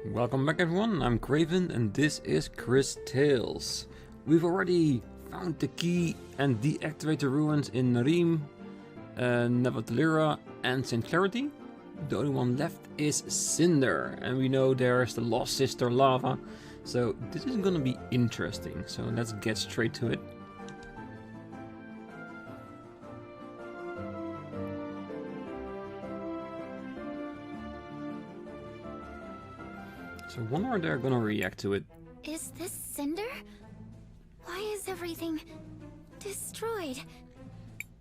Welcome back everyone, I'm Craven and this is Cris Tales. We've already found the key and deactivated the ruins in Narim, Nevercraven and St. Clarity. The only one left is Cinder, and we know there's the lost sister Lava, so this is gonna be interesting, so let's get straight to it. So I wonder how they're gonna react to it. Is this Cinder? Why is everything destroyed?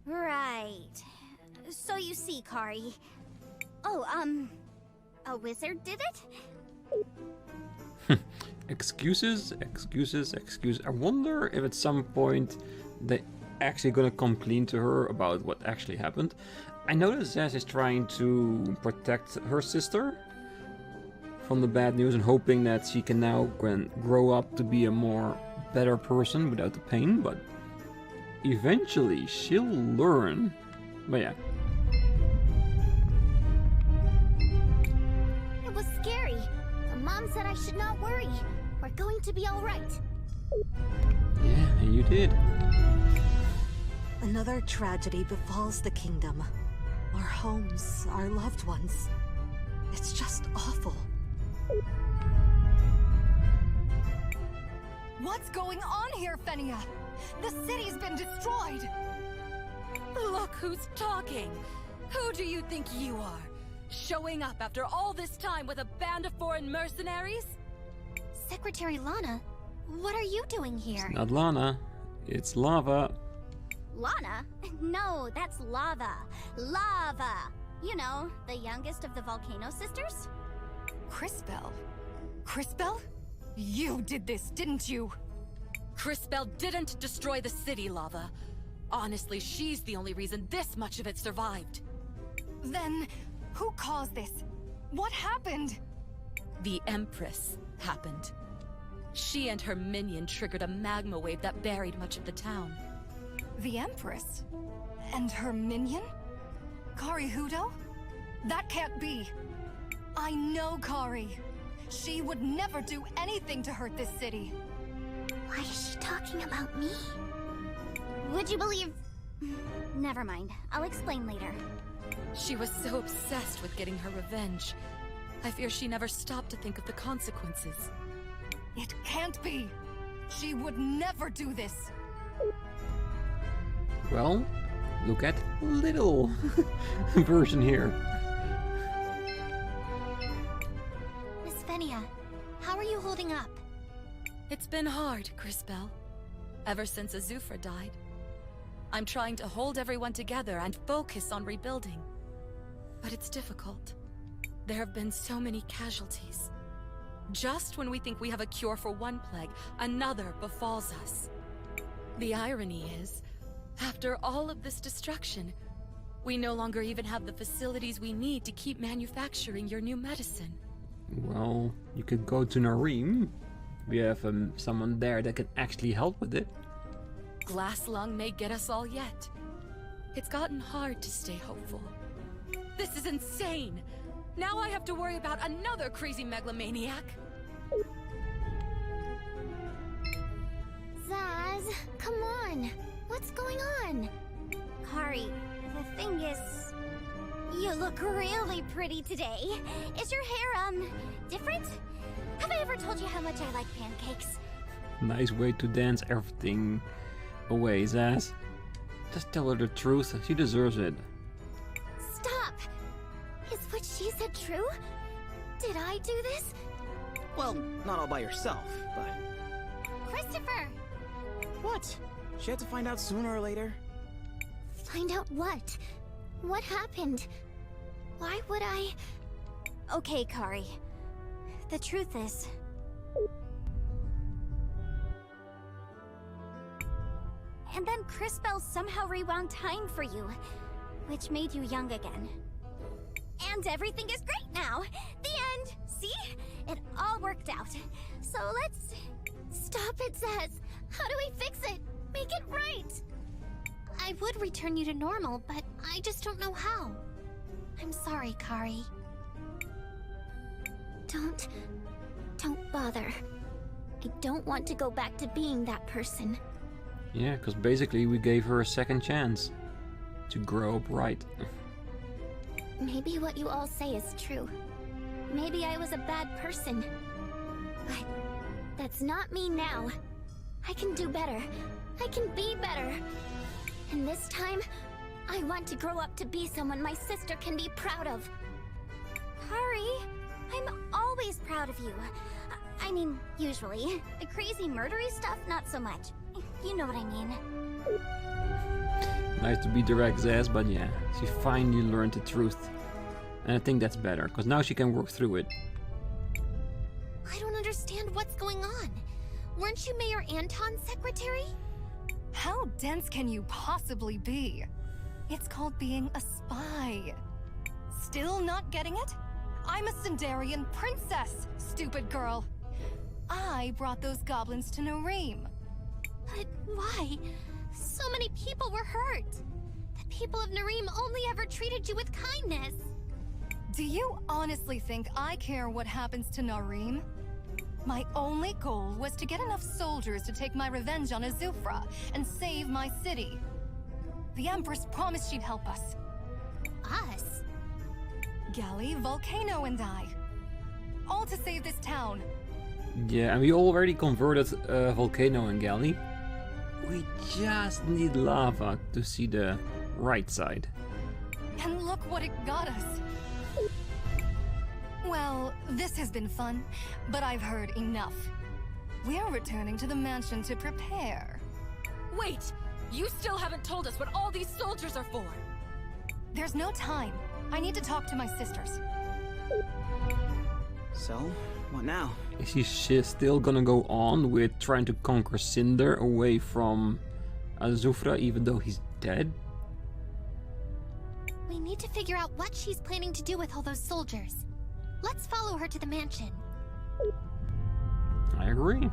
Right. So you see, Kari. Oh, a wizard did it? Excuses. I wonder if at some point they actually gonna come clean to her about what actually happened. I know that Zaz is trying to protect her sister from the bad news and hoping that she can now grow up to be a better person without the pain, but eventually she'll learn. But yeah. It was scary. The mom said I should not worry. We're going to be all right. Yeah, and you did. Another tragedy befalls the kingdom. Our homes, our loved ones. It's just awful. What's going on here, Fenia? The city's been destroyed! Look who's talking! Who do you think you are? Showing up after all this time with a band of foreign mercenaries? Secretary Lana, what are you doing here? It's not Lana, it's Lava. Lana? No, that's Lava. Lava! You know, the youngest of the Volcano Sisters? Crisbell? Crisbell? You did this, didn't you? Crisbell didn't destroy the city, Lava. Honestly, she's the only reason this much of it survived. Then, who caused this? What happened? The Empress happened. She and her minion triggered a magma wave that buried much of the town. The Empress? And her minion? Kari Hudo? That can't be. I know Kari. She would never do anything to hurt this city. Why is she talking about me? Would you believe... Never mind. I'll explain later. She was so obsessed with getting her revenge. I fear she never stopped to think of the consequences. It can't be! She would never do this! Well, look at little version here. Miss Fenia, how are you holding up? It's been hard, Crisbell. Ever since Azufra died. I'm trying to hold everyone together and focus on rebuilding. But it's difficult. There have been so many casualties. Just when we think we have a cure for one plague, another befalls us. The irony is, after all of this destruction, we no longer even have the facilities we need to keep manufacturing your new medicine. Well, you could go to Narim. We have someone there that can actually help with it. Glass lung may get us all yet. It's gotten hard to stay hopeful. This is insane! Now I have to worry about another crazy megalomaniac! Zaz, come on! What's going on? Kari, the thing is... You look really pretty today. Is your hair, different? Have I ever told you how much I like pancakes? Nice way to dance everything away, Zaz. Just tell her the truth, she deserves it. Stop! Is what she said true? Did I do this? Well, not all by yourself, but... Christopher! What? She had to find out sooner or later? Find out what? What happened? Why would I... Okay, Kari. The truth is... And then Crisbell somehow rewound time for you, which made you young again. And everything is great now! The end! See? It all worked out. So let's... Stop it, Zaz! How do we fix it? Make it right! I would return you to normal, but I just don't know how. I'm sorry, Kari. Don't bother. I don't want to go back to being that person. Yeah, because basically we gave her a second chance to grow up right. Maybe what you all say is true. Maybe I was a bad person. But that's not me now. I can do better. I can be better. And this time, I want to grow up to be someone my sister can be proud of. Kari, I'm always proud of you. I mean, usually. The crazy murdery stuff, not so much. You know what I mean. Nice to be direct, Zaz, but yeah, she finally learned the truth. And I think that's better, because now she can work through it. I don't understand what's going on. Weren't you Mayor Anton's secretary? How dense can you possibly be? It's called being a spy. Still not getting it? I'm a Sindarian princess, stupid girl. I brought those goblins to Nareem. But why? So many people were hurt. The people of Nareem only ever treated you with kindness. Do you honestly think I care what happens to Nareem? My only goal was to get enough soldiers to take my revenge on Azufra and save my city. The Empress promised she'd help us. Us? Gally, Volcano, and I. All to save this town. Yeah, and we already converted Volcano and Galley. We just need lava to see the right side. And look what it got us. Well, this has been fun, but I've heard enough. We're returning to the mansion to prepare. Wait! You still haven't told us what all these soldiers are for! There's no time. I need to talk to my sisters. So, what now? Is she still gonna go on with trying to conquer Cinder away from Azufra even though he's dead? We need to figure out what she's planning to do with all those soldiers. Let's follow her to the mansion. I agree.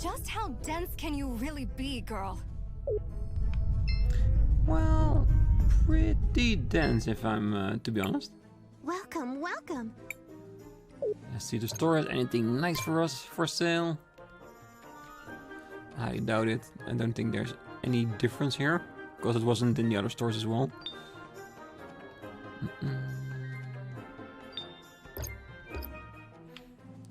Just how dense can you really be, girl? Well, pretty dense if I'm to be honest. Welcome, welcome. Let's see if the store has anything nice for us for sale. I doubt it. I don't think there's any difference here, because it wasn't in the other stores as well.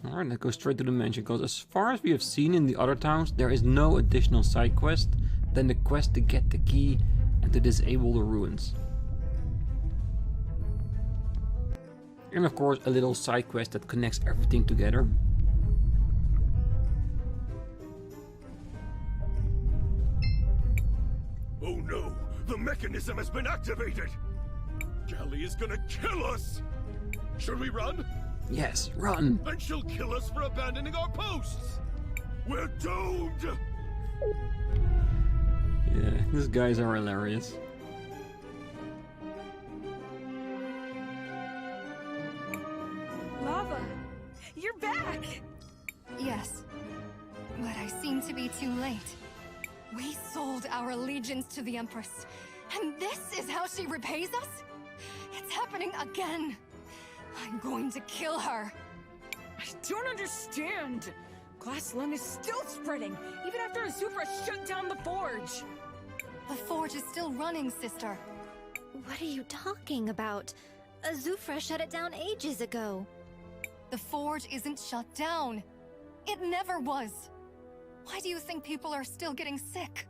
Alright, let's go straight to the mansion, because as far as we have seen in the other towns, there is no additional side quest than the quest to get the key and to disable the ruins. And of course a little side quest that connects everything together. Oh no! The mechanism has been activated! Gally is gonna kill us! Should we run? Yes, run! And she'll kill us for abandoning our posts! We're doomed! Yeah, these guys are hilarious. Lava, you're back! Yes. But I seem to be too late. We sold our allegiance to the Empress. And this is how she repays us? It's happening again. I'm going to kill her. I don't understand. Glass lung is still spreading, even after Azufra shut down the forge. The forge is still running, sister. What are you talking about? Azufra shut it down ages ago. The forge isn't shut down. It never was. Why do you think people are still getting sick?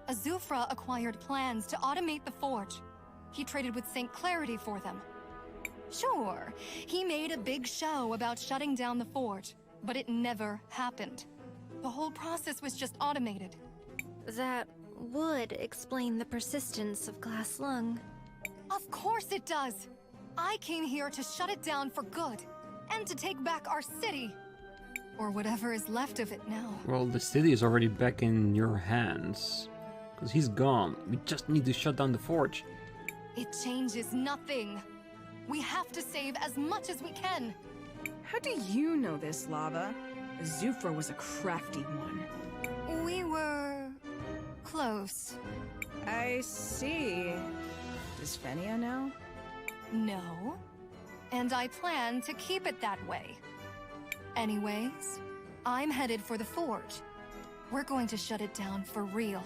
Azufra acquired plans to automate the forge. He traded with St. Clarity for them. Sure, he made a big show about shutting down the forge, but it never happened. The whole process was just automated. That would explain the persistence of Glass Lung. Of course it does! I came here to shut it down for good, and to take back our city. Or whatever is left of it now. Well, the city is already back in your hands. Because he's gone. We just need to shut down the forge. It changes nothing. We have to save as much as we can. How do you know this, Lava? Azufra was a crafty one. We were... close. I see. Does Fenia know? No. And I plan to keep it that way. Anyways, I'm headed for the forge. We're going to shut it down for real.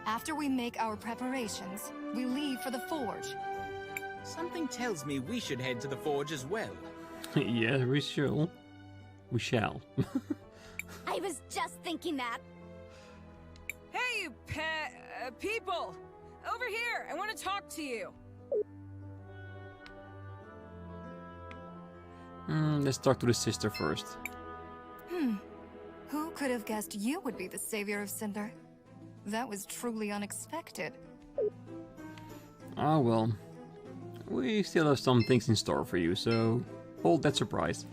After we make our preparations, we leave for the forge. Something tells me we should head to the forge as well. Yeah, we shall. We shall. I was just thinking that. Hey, people! Over here! I want to talk to you! Let's talk to the sister first. Who could have guessed you would be the savior of Cinder? That was truly unexpected. Ah, well. We still have some things in store for you, so hold that surprise.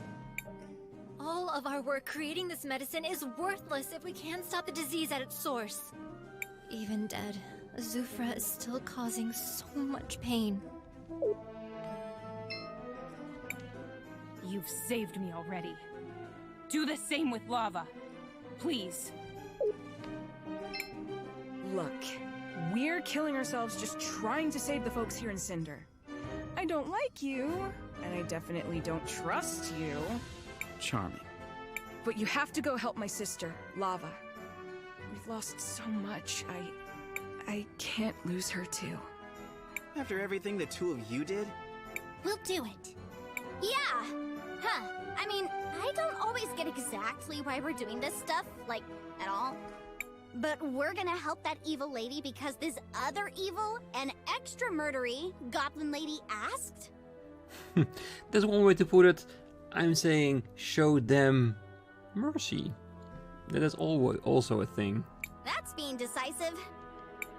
All of our work creating this medicine is worthless if we can't stop the disease at its source. Even dead, Azufra is still causing so much pain. You've saved me already. Do the same with lava. Please. Look, we're killing ourselves just trying to save the folks here in Cinder. I don't like you, and I definitely don't trust you. Charming. But you have to go help my sister, Lava. We've lost so much, I can't lose her too. After everything the two of you did? We'll do it. Yeah! Huh. I mean, I don't always get exactly why we're doing this stuff, like, at all. But we're gonna help that evil lady because this other evil and extra murdery goblin lady asked? That's one way to put it. I'm saying show them mercy. That is also a thing. That's being decisive.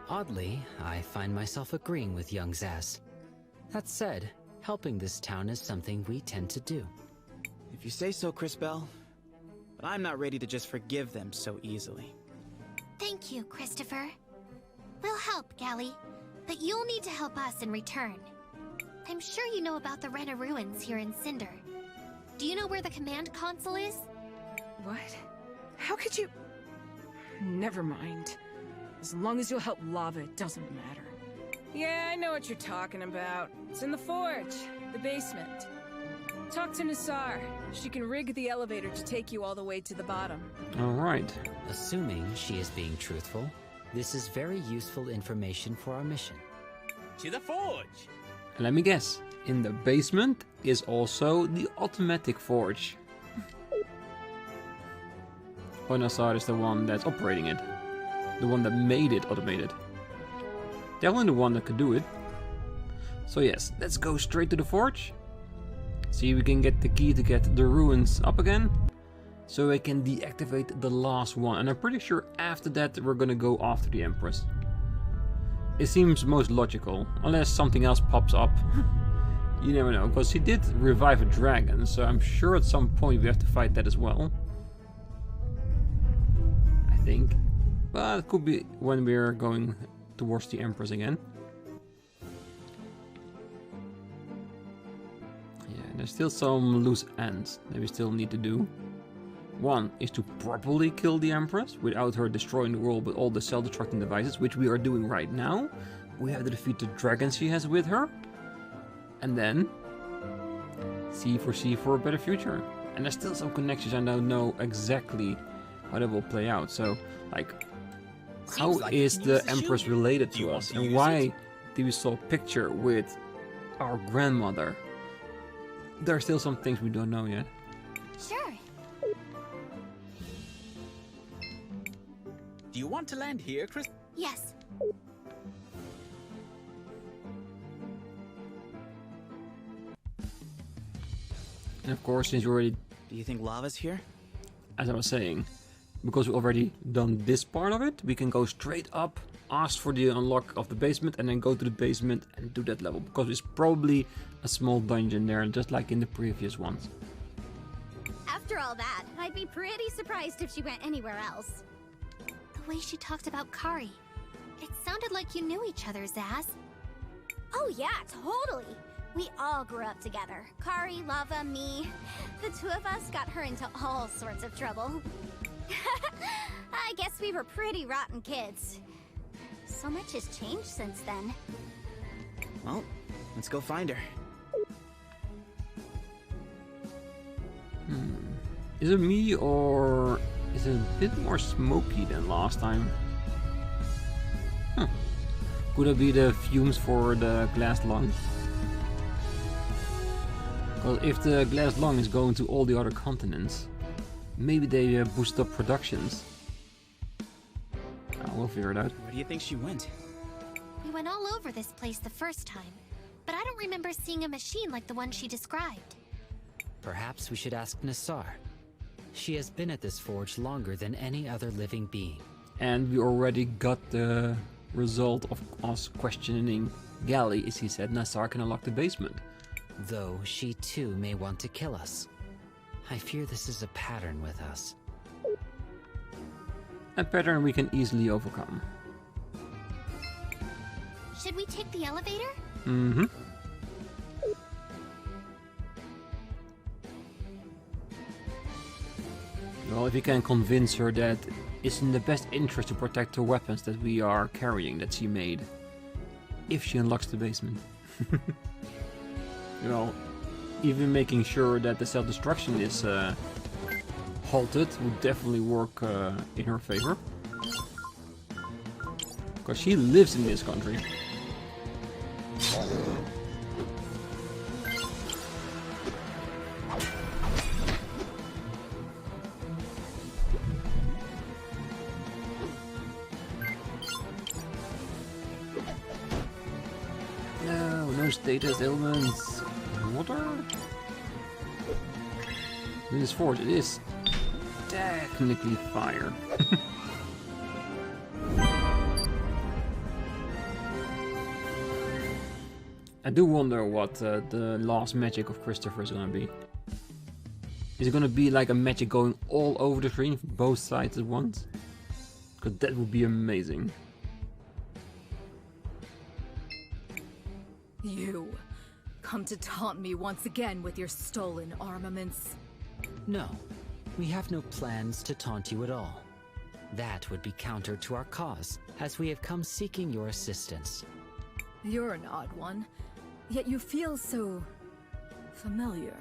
Oddly, I find myself agreeing with young Zaz. That said, helping this town is something we tend to do. If you say so, Crisbell. But I'm not ready to just forgive them so easily. Thank you, Christopher. We'll help, Gally, but you'll need to help us in return. I'm sure you know about the Rena ruins here in Cinder. Do you know where the command console is? What? How could you... Never mind. As long as you'll help Lava, it doesn't matter. Yeah, I know what you're talking about. It's in the forge, the basement. Talk to Nassar. She can rig the elevator to take you all the way to the bottom. Alright. Assuming she is being truthful, this is very useful information for our mission. To the forge! Let me guess. In the basement is also the automatic forge. Nassar is the one that's operating it. The one that made it automated. Definitely the one that could do it. So yes, let's go straight to the forge. See if we can get the key to get the ruins up again. So we can deactivate the last one. And I'm pretty sure after that we're gonna go after the Empress. It seems most logical. Unless something else pops up. You never know. Because he did revive a dragon. So I'm sure at some point we have to fight that as well. I think. But it could be when we're going towards the Empress again. Yeah, there's still some loose ends that we still need to do. One is to properly kill the Empress without her destroying the world with all the self-destructing devices, which we are doing right now. We have to defeat the dragons she has with her. And then see for a better future. And there's still some connections I don't know exactly how that will play out. So, like, how is the Empress related to us? And why did we saw a picture with our grandmother? There are still some things we don't know yet. Sure. Do you want to land here, Chris? Yes. And of course, since you already, Do you think Lava's here? as I was saying, because we already done this part of it, we can go straight up, ask for the unlock of the basement, and then go to the basement and do that level. Because it's probably a small dungeon there, just like in the previous ones. After all that, I'd be pretty surprised if she went anywhere else. The way she talked about Kari. It sounded like you knew each other, Zaz. Oh yeah, totally. We all grew up together. Kari, Lava, me. The two of us got her into all sorts of trouble. I guess we were pretty rotten kids. So much has changed since then. Well, let's go find her. Is it me or is it a bit more smoky than last time? Huh. Could it be the fumes for the glass lung? Well, if the glass lung is going to all the other continents, maybe they boost up productions. We'll figure it out. Where do you think she went? We went all over this place the first time, but I don't remember seeing a machine like the one she described. Perhaps we should ask Nassar. She has been at this forge longer than any other living being. And we already got the result of us questioning Galley, as he said Nassar can unlock the basement. Though she too may want to kill us. I fear this is a pattern with us. A pattern we can easily overcome. Should we take the elevator? Mm-hmm. Well, if you can convince her that it's in the best interest to protect the weapons that we are carrying, that she made. If she unlocks the basement. Well, even making sure that the self-destruction is halted would definitely work in her favor. Because she lives in this country. No status ailments. Water? In this forge, it is technically fire. I do wonder what the last magic of Christopher is gonna be. Is it gonna be like a magic going all over the screen, both sides at once? Because that would be amazing. You come to taunt me once again with your stolen armaments. No, we have no plans to taunt you at all. That would be counter to our cause, as we have come seeking your assistance. You're an odd one, yet you feel so familiar.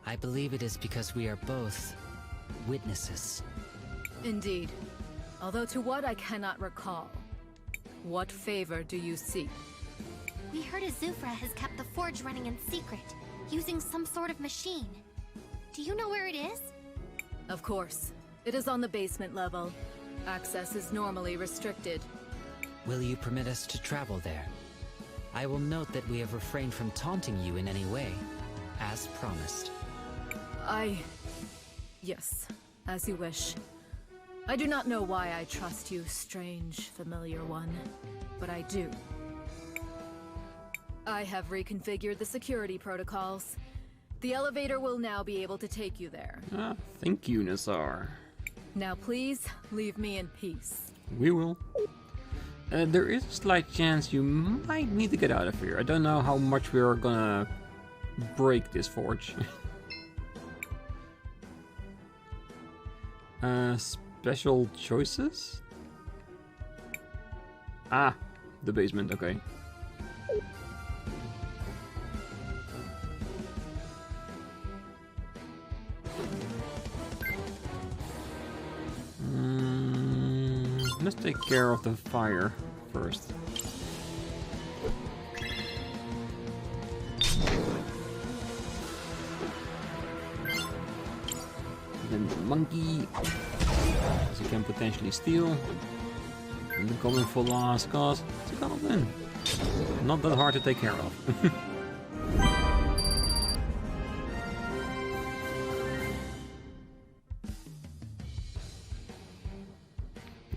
I believe it is because we are both witnesses. Indeed, although to what I cannot recall. What favor do you seek? We heard Azufra has kept the forge running in secret, using some sort of machine. Do you know where it is? Of course. It is on the basement level. Access is normally restricted. Will you permit us to travel there? I will note that we have refrained from taunting you in any way, as promised. Yes, as you wish. I do not know why I trust you, strange, familiar one, but I do. I have reconfigured the security protocols. The elevator will now be able to take you there. Ah, thank you, Nassar. Now please, leave me in peace. We will. There is a slight chance you might need to get out of here. I don't know how much we are gonna break this forge. Special choices? Ah, the basement, okay. Let's take care of the fire first. Then the monkey, as you can potentially steal. And the goblin for last, cause it's a goblin. Not that hard to take care of.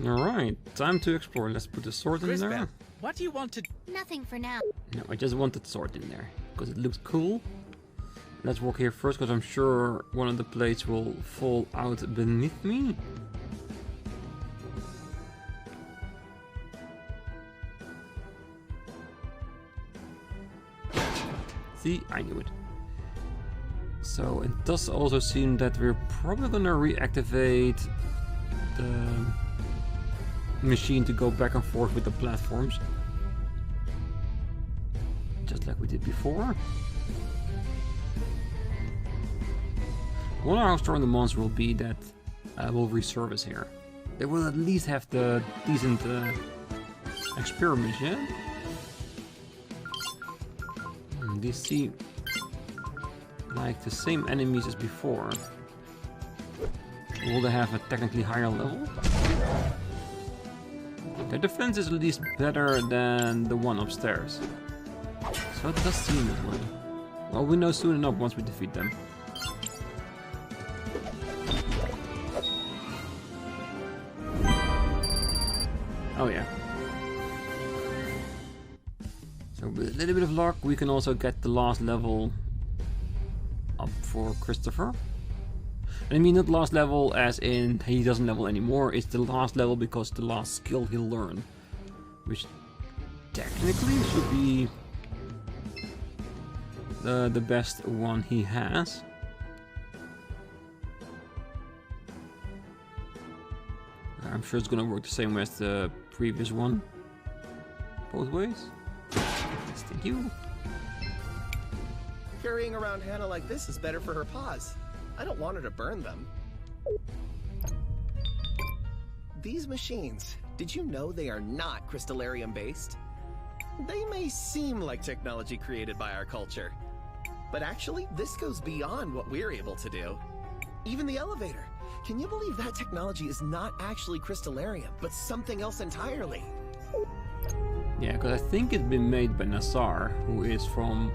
Alright, time to explore. Let's put the sword in there. Crisbell, what do you want to... Nothing for now. No, I just wanted the sword in there, because it looks cool. Let's walk here first, because I'm sure one of the plates will fall out beneath me. See, I knew it. So it does also seem that we're probably gonna reactivate the machine to go back and forth with the platforms, just like we did before. I wonder how strong the monster will be that will resurface here. They will at least have the decent experiments, yeah? These seem like the same enemies as before. Will they have a technically higher level? Their defense is at least better than the one upstairs. So it does seem that way. Well, we know soon enough once we defeat them. Oh yeah. So with a little bit of luck, we can also get the last level up for Christopher. And I mean not last level as in he doesn't level anymore, it's the last level because the last skill he'll learn. Which technically should be the best one he has. I'm sure it's gonna work the same way as the previous one. Both ways. Thank you. Carrying around Hannah like this is better for her paws. I don't want her to burn them. These machines, did you know they are not crystallarium based? They may seem like technology created by our culture, but actually this goes beyond what we're able to do. Even the elevator. Can you believe that technology is not actually crystallarium, but something else entirely? Yeah, because I think it's been made by Nassar, who is from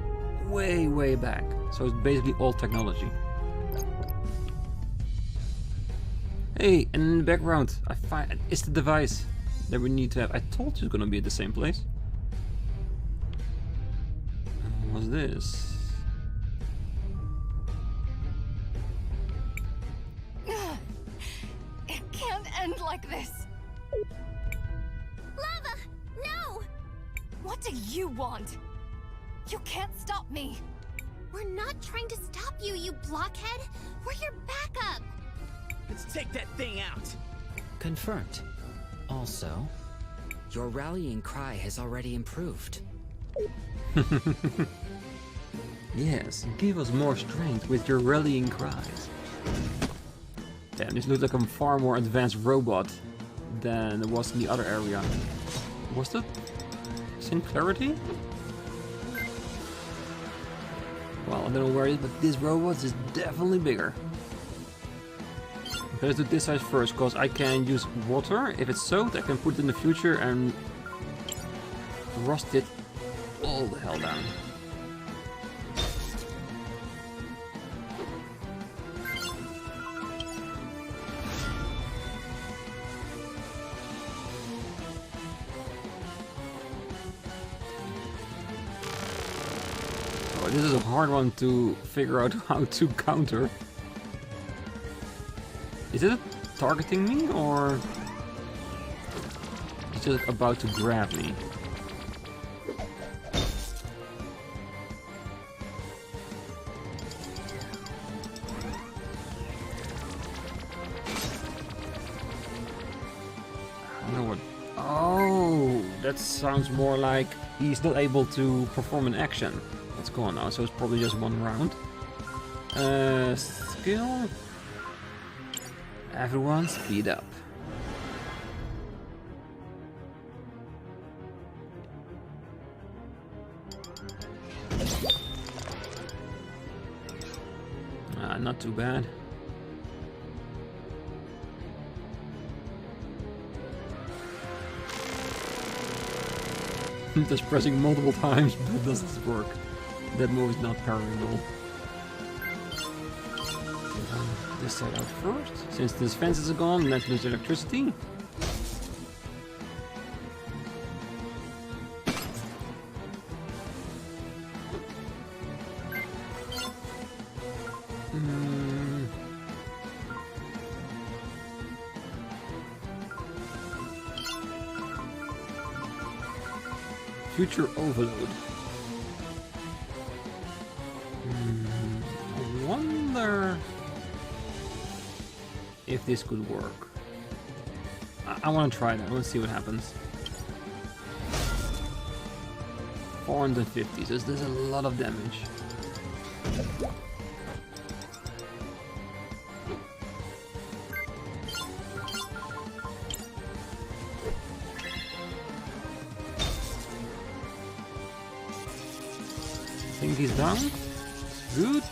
way, way back. So it's basically old technology. Hey, and in the background, I find it's the device that we need to have. I told you it's gonna be at the same place. What's this? It can't end like this. Lava! No! What do you want? You can't stop me. We're not trying to stop you, you blockhead. We're your backup. Let's take that thing out. Confirmed. Also, your rallying cry has already improved. Yes, give us more strength with your rallying cries. Damn, this looks like a far more advanced robot than it was in the other area. Was that same clarity? Well, I don't know where it is, but this robot is definitely bigger. Okay, let's do this side first, because I can use water. If it's soaked, I can put it in the future and rust it all the hell down. Oh, this is a hard one to figure out how to counter. Is it targeting me, or is it about to grab me? I don't know what... Oh, that sounds more like he's not able to perform an action. What's going on? So it's probably just one round. Skill... Everyone speed up. Not too bad. Just pressing multiple times, but it doesn't work. That move is not parryable. This side out first. Since these fences are gone, let's lose electricity. Future overload. I wonder if this could work. I want to try that. Let's see what happens. 450, so there's a lot of damage. he's down. Good.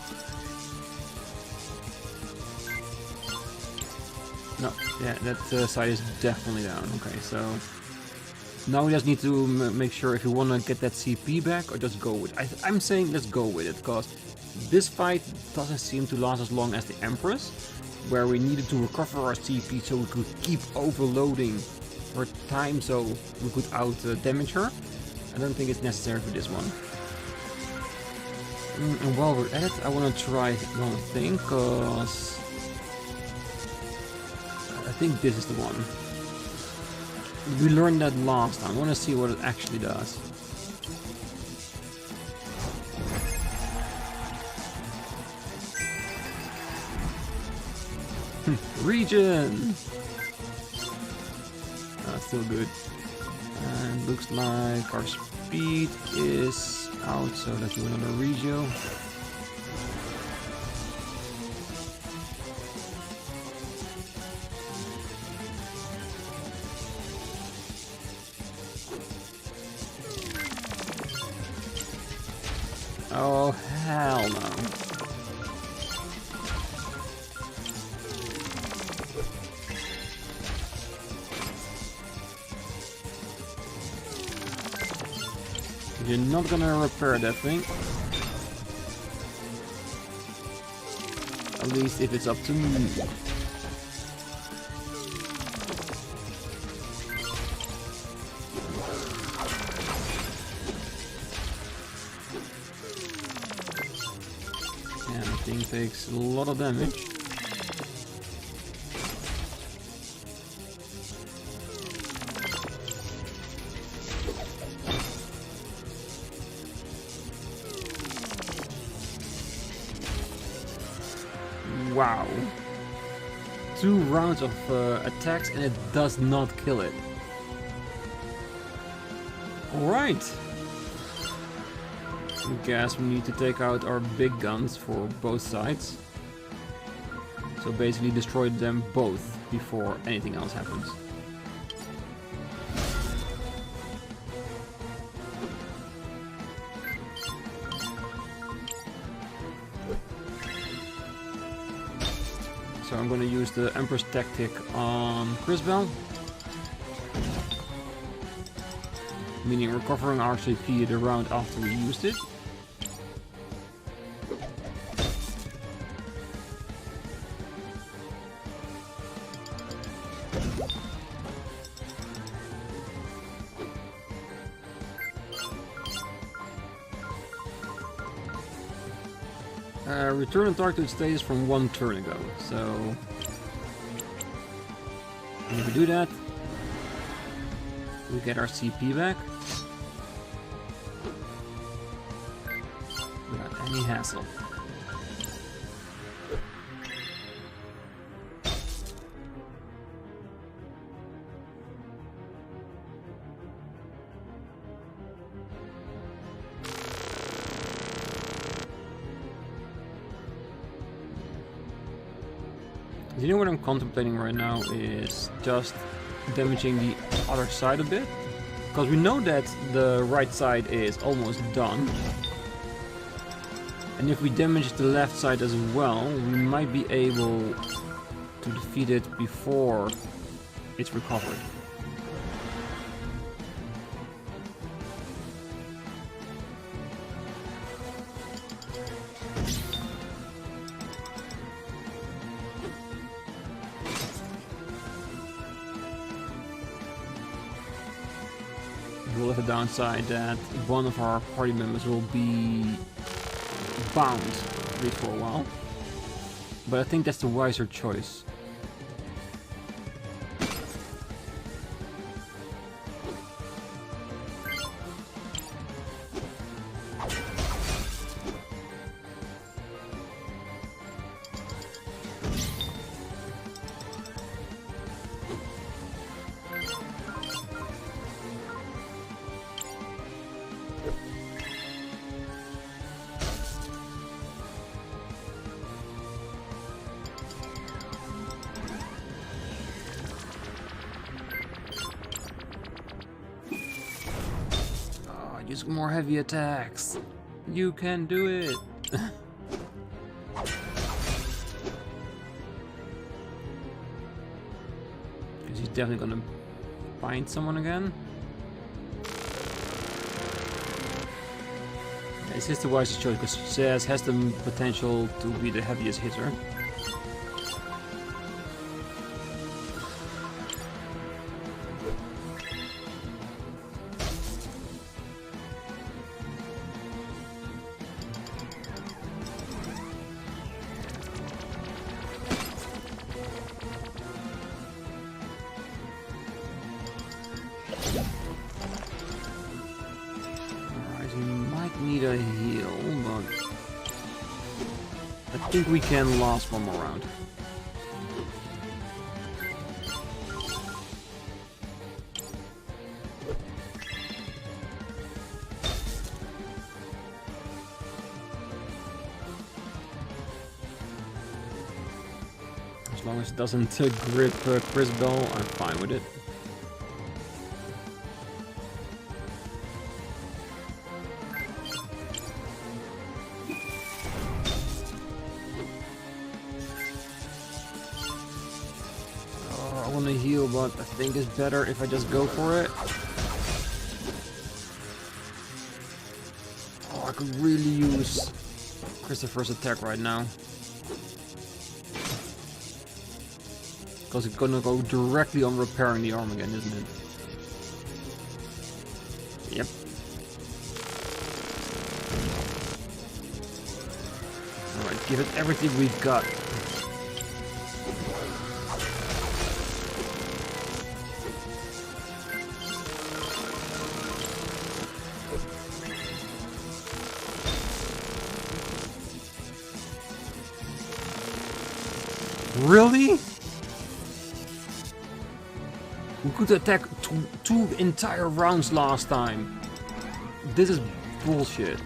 No, yeah, that side is definitely down. Okay, so now we just need to make sure if you want to get that CP back or just go with it. I'm saying let's go with it, because this fight doesn't seem to last as long as the Empress, where we needed to recover our CP so we could keep overloading her time so we could out damage her. I don't think it's necessary for this one. And while we're at it, I want to try one thing, because I think this is the one. We learned that last time. I want to see what it actually does. Region! Still good. And looks like our speed is out, so let's do another regio. Oh, hell no. You're not gonna repair that thing. At least if it's up to me. Yeah, the thing takes a lot of damage. Wow. 2 rounds of attacks and it does not kill it. Alright. I guess we need to take out our big guns for both sides. So basically destroy them both before anything else happens. So I'm going to use the Empress tactic on Crisbell, meaning recovering our CP the round after we used it. Return the target to its status from 1 turn ago. So if we do that, we get our CP back without any hassle. You know what I'm contemplating right now is just damaging the other side a bit, because we know that the right side is almost done, and if we damage the left side as well, we might be able to defeat it before it's recovered. We'll have a downside that one of our party members will be bound at least for a while, but I think that's the wiser choice. Use more heavy attacks. You can do it! Because he's definitely gonna find someone again. This is the wisest choice because Zaz has the potential to be the heaviest hitter. Need a heal, but I think we can last one more round. As long as it doesn't grip Crisbell, I'm fine with it. Heal, but I think it's better if I just go for it. Oh, I could really use Christopher's attack right now. Because it's gonna go directly on repairing the arm again, isn't it? Yep. Alright, give it everything we've got. Really? We could attack two entire rounds last time. This is bullshit.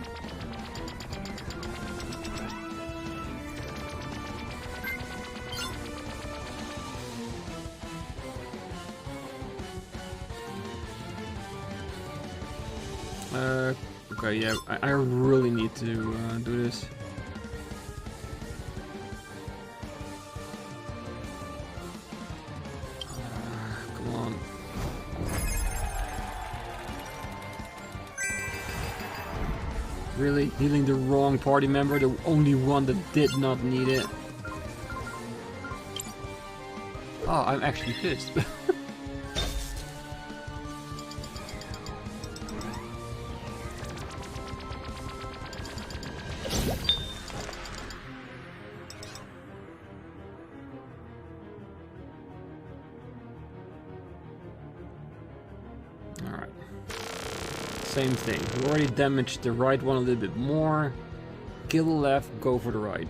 Okay, yeah, I really need to do this. Really? Healing the wrong party member, the only one that did not need it. Oh, I'm actually pissed. Alright. Same thing. We already damaged the right one a little bit more. Kill the left, go for the right.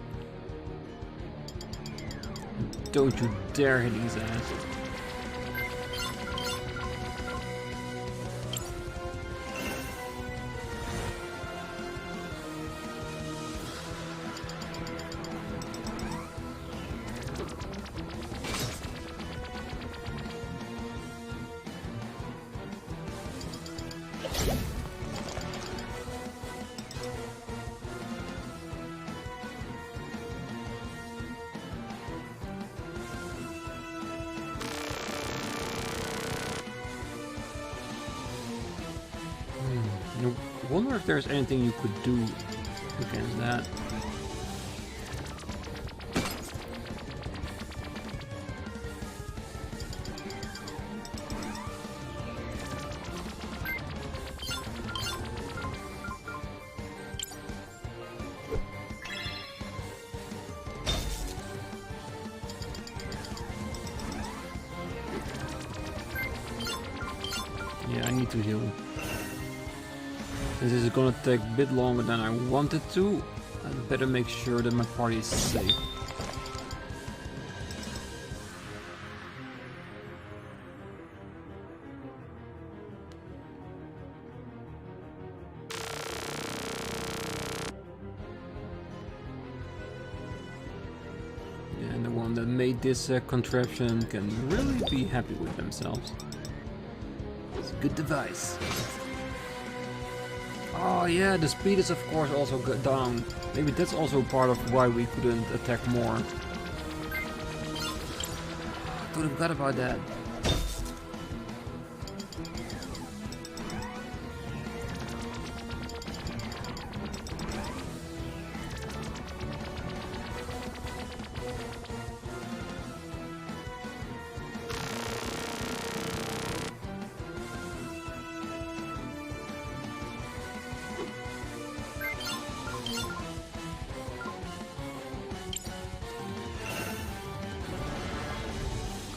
Don't you dare hit his ass. I wonder if there's anything you could do against that. Yeah, I need to heal. This is gonna take a bit longer than I wanted to. I better make sure that my party is safe. Yeah, and the one that made this contraption can really be happy with themselves. It's a good device. Oh yeah, the speed is of course also down. Maybe that's also part of why we couldn't attack more. I totally forgot about that.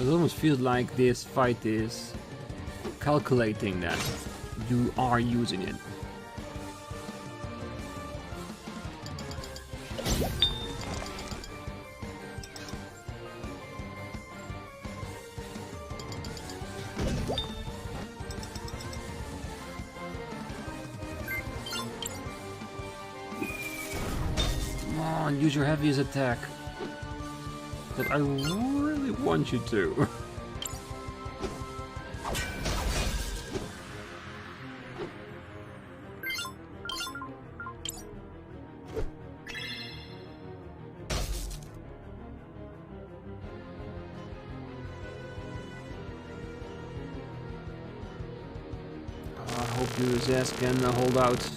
It almost feels like this fight is calculating that you are using it. Come on, use your heaviest attack. But I really want you to. I hope you ass can hold out.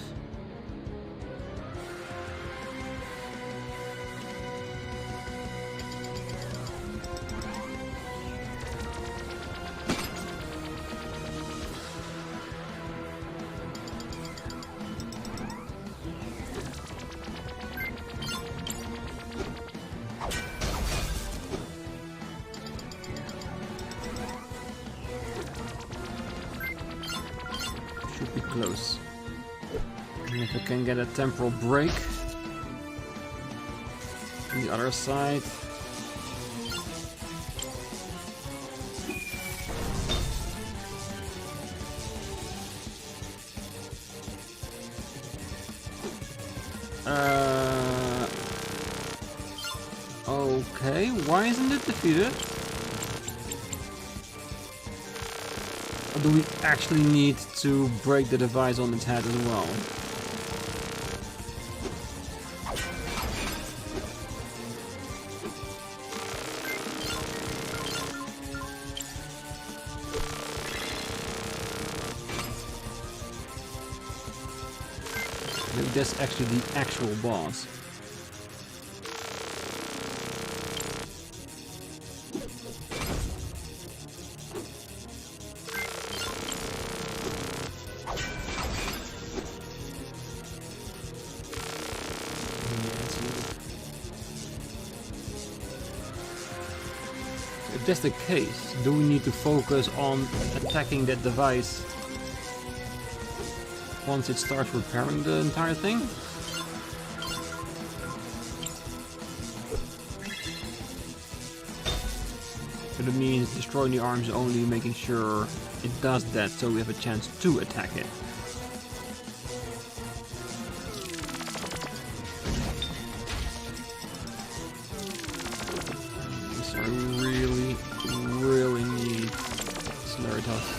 Should be close. And if I can get a temporal break on the other side. Okay, why isn't it defeated? Or do we actually need to break the device on its head as well? Maybe that's actually the actual boss. If that's the case, do we need to focus on attacking that device once it starts repairing the entire thing? So that means destroying the arms only making sure it does that so we have a chance to attack it. So I really need Slaritas.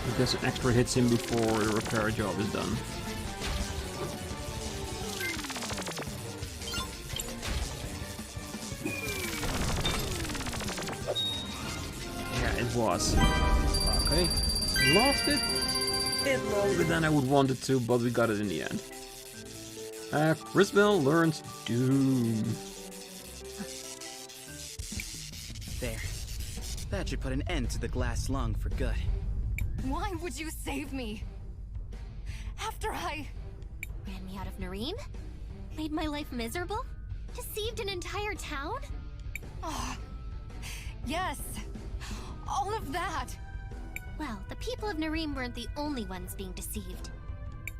Because an expert hits him before the repair job is done. Yeah, it was. Okay. Lost it? It longer than I would want it to, but we got it in the end. Crisbell learns Doom. There. That should put an end to the glass lung for good. Why would you save me? After I... Ran me out of Nerim? Made my life miserable? Deceived an entire town? Oh, yes. All of that. Well, the people of Nerim weren't the only ones being deceived.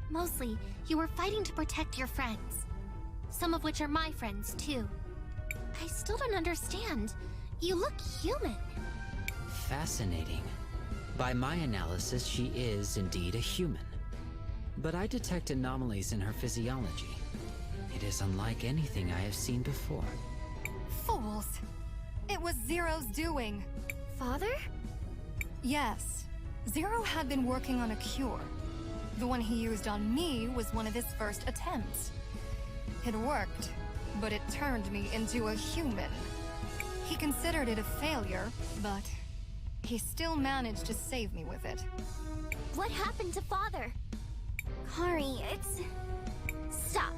Mostly, you were fighting to protect your friends. Some of which are my friends, too. I still don't understand. You look human. Fascinating. By my analysis, she is indeed a human. But I detect anomalies in her physiology. It is unlike anything I have seen before. Fools. It was Zero's doing. Father? Yes. Zero had been working on a cure. The one he used on me was one of his first attempts. It worked, but it turned me into a human. He considered it a failure, but he still managed to save me with it. What happened to Father? Kari, it's... Stop.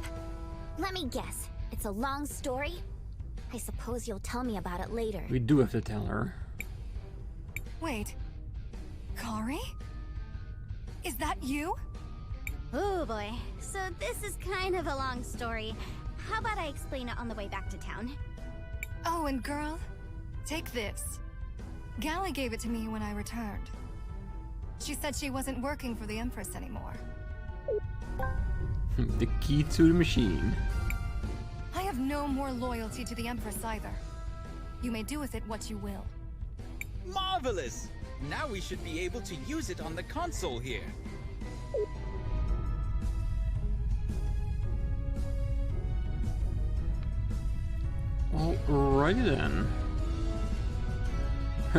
Let me guess. It's a long story? I suppose you'll tell me about it later. We do have to tell her. Wait. Kari? Is that you? Oh boy. So this is kind of a long story. How about I explain it on the way back to town? Oh, and girl, take this. Gally gave it to me when I returned. She said she wasn't working for the Empress anymore. The key to the machine. I have no more loyalty to the Empress either. You may do with it what you will. Marvelous! Now we should be able to use it on the console here. Alrighty then.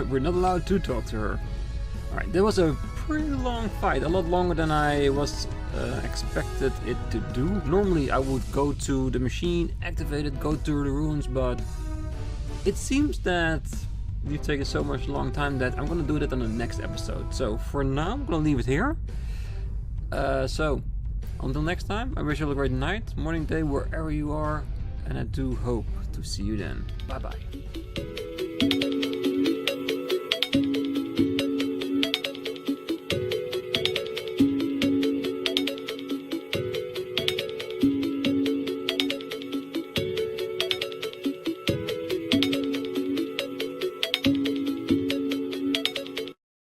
We're not allowed to talk to her. Alright, that was a pretty long fight. A lot longer than I was expected it to do. Normally I would go to the machine, activate it, go to the ruins, but it seems that you've taken so much long time that I'm gonna do that on the next episode. So for now I'm gonna leave it here. So until next time, I wish you all a great night, morning, day, wherever you are, and I do hope to see you then. Bye bye.